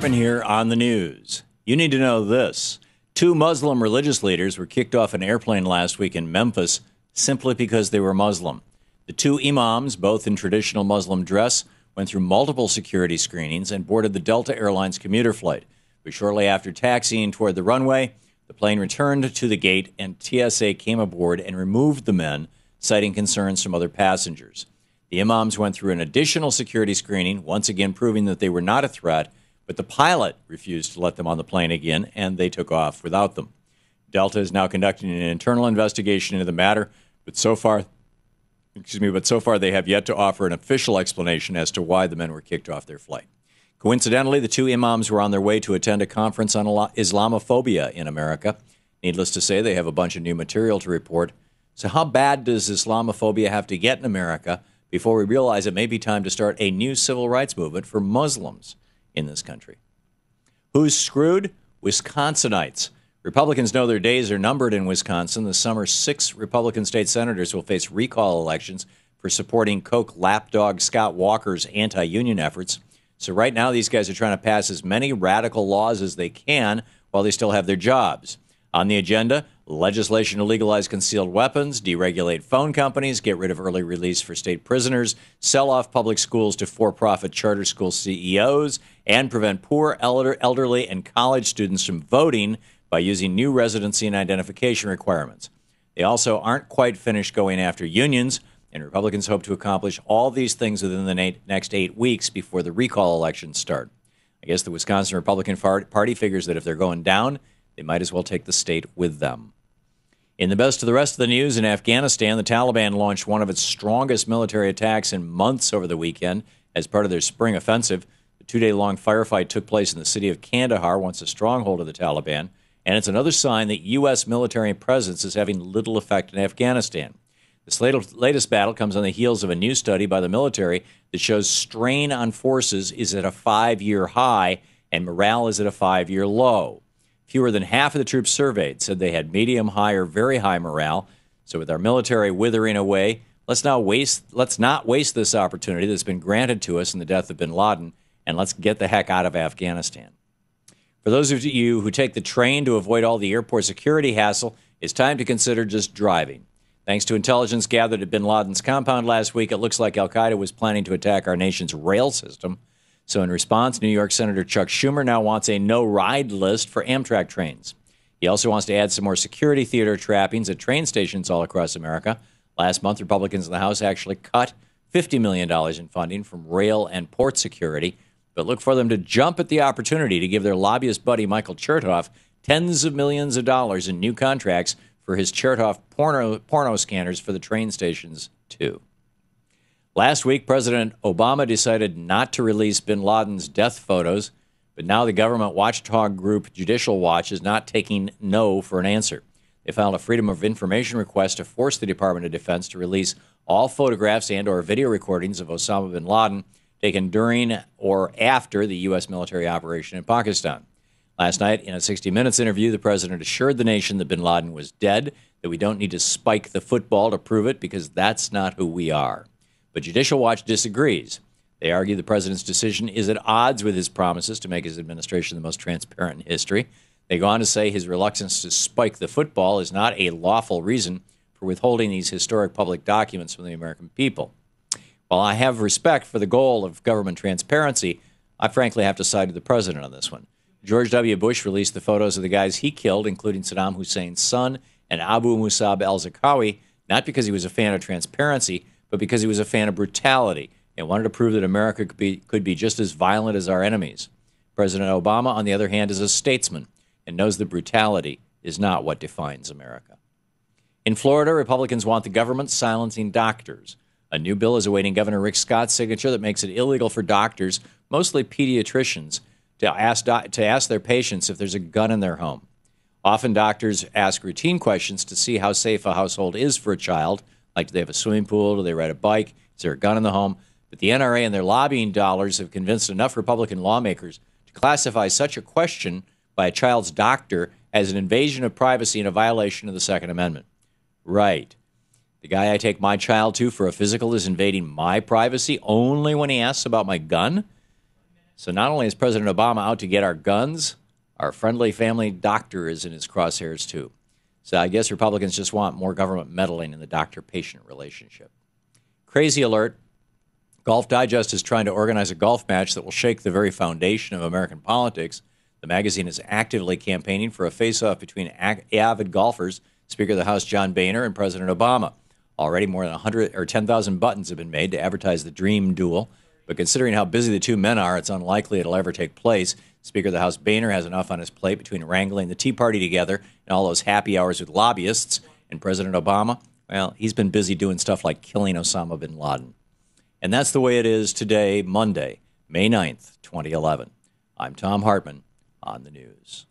Hartmann here on the news. You need to know this. 2 Muslim religious leaders were kicked off an airplane last week in Memphis simply because they were Muslim. The 2 imams, both in traditional Muslim dress, went through multiple security screenings and boarded the Delta Airlines commuter flight. But shortly after taxiing toward the runway, the plane returned to the gate and TSA came aboard and removed the men, citing concerns from other passengers. The imams went through an additional security screening, once again proving that they were not a threat, but the pilot refused to let them on the plane again, and they took off without them. Delta is now conducting an internal investigation into the matter, but so far they have yet to offer an official explanation as to why the men were kicked off their flight. Coincidentally, the 2 imams were on their way to attend a conference on Islamophobia in America. Needless to say, they have a bunch of new material to report. So how bad does Islamophobia have to get in America before we realize it may be time to start a new civil rights movement for Muslims in this country? Who's screwed? Wisconsinites. Republicans know their days are numbered in Wisconsin. This summer, 6 Republican state senators will face recall elections for supporting Koch lapdog Scott Walker's anti-union efforts. So right now, these guys are trying to pass as many radical laws as they can while they still have their jobs. On the agenda, legislation to legalize concealed weapons, deregulate phone companies, get rid of early release for state prisoners, sell off public schools to for-profit charter school CEOs, and prevent poor, elderly, and college students from voting by using new residency and identification requirements. They also aren't quite finished going after unions, and Republicans hope to accomplish all these things within the next 8 weeks before the recall elections start. I guess the Wisconsin Republican Party figures that if they're going down, they might as well take the state with them. In the best of the rest of the news, in Afghanistan, the Taliban launched one of its strongest military attacks in months over the weekend as part of their spring offensive. The 2-day-long firefight took place in the city of Kandahar, once a stronghold of the Taliban, and it's another sign that U.S. military presence is having little effect in Afghanistan. This latest battle comes on the heels of a new study by the military that shows strain on forces is at a 5-year high and morale is at a 5-year low. Fewer than half of the troops surveyed said they had medium, high, or very high morale. So with our military withering away, let's not waste this opportunity that's been granted to us in the death of bin Laden, and let's get the heck out of Afghanistan. For those of you who take the train to avoid all the airport security hassle, it's time to consider just driving. Thanks to intelligence gathered at bin Laden's compound last week, it looks like al-Qaeda was planning to attack our nation's rail system. So in response, New York Senator Chuck Schumer now wants a no-ride list for Amtrak trains. He also wants to add some more security theater trappings at train stations all across America. Last month, Republicans in the House actually cut $50 million in funding from rail and port security. But look for them to jump at the opportunity to give their lobbyist buddy Michael Chertoff tens of millions of dollars in new contracts for his Chertoff porno scanners for the train stations, too. Last week, President Obama decided not to release bin Laden's death photos, but now the government watchdog group Judicial Watch is not taking no for an answer. They filed a Freedom of Information request to force the Department of Defense to release all photographs and or video recordings of Osama bin Laden taken during or after the U.S. military operation in Pakistan. Last night, in a 60 Minutes interview, the president assured the nation that bin Laden was dead, that we don't need to spike the football to prove it because that's not who we are. But Judicial Watch disagrees. They argue the president's decision is at odds with his promises to make his administration the most transparent in history. They go on to say his reluctance to spike the football is not a lawful reason for withholding these historic public documents from the American people. While I have respect for the goal of government transparency, I frankly have to side with the president on this one. George W. Bush released the photos of the guys he killed, including Saddam Hussein's son and Abu Musab al-Zarqawi, not because he was a fan of transparency, but because he was a fan of brutality and wanted to prove that America could be just as violent as our enemies. President Obama, on the other hand, is a statesman and knows that brutality is not what defines America. In Florida, Republicans want the government silencing doctors. A new bill is awaiting Governor Rick Scott's signature that makes it illegal for doctors, mostly pediatricians, to ask their patients if there's a gun in their home. Often doctors ask routine questions to see how safe a household is for a child, like do they have a swimming pool, do they ride a bike, is there a gun in the home? But the NRA and their lobbying dollars have convinced enough Republican lawmakers to classify such a question by a child's doctor as an invasion of privacy and a violation of the Second Amendment. Right. The guy I take my child to for a physical is invading my privacy only when he asks about my gun? So not only is President Obama out to get our guns, our friendly family doctor is in his crosshairs too. So I guess Republicans just want more government meddling in the doctor-patient relationship. Crazy alert. Golf Digest is trying to organize a golf match that will shake the very foundation of American politics. The magazine is actively campaigning for a face-off between avid golfers, Speaker of the House John Boehner and President Obama. Already more than 100 or 10,000 buttons have been made to advertise the dream duel. But considering how busy the two men are, it's unlikely it'll ever take place. Speaker of the House Boehner has enough on his plate between wrangling the Tea Party together and all those happy hours with lobbyists. And President Obama, well, he's been busy doing stuff like killing Osama bin Laden. And that's the way it is today, Monday, May 9th, 2011. I'm Thom Hartmann on the news.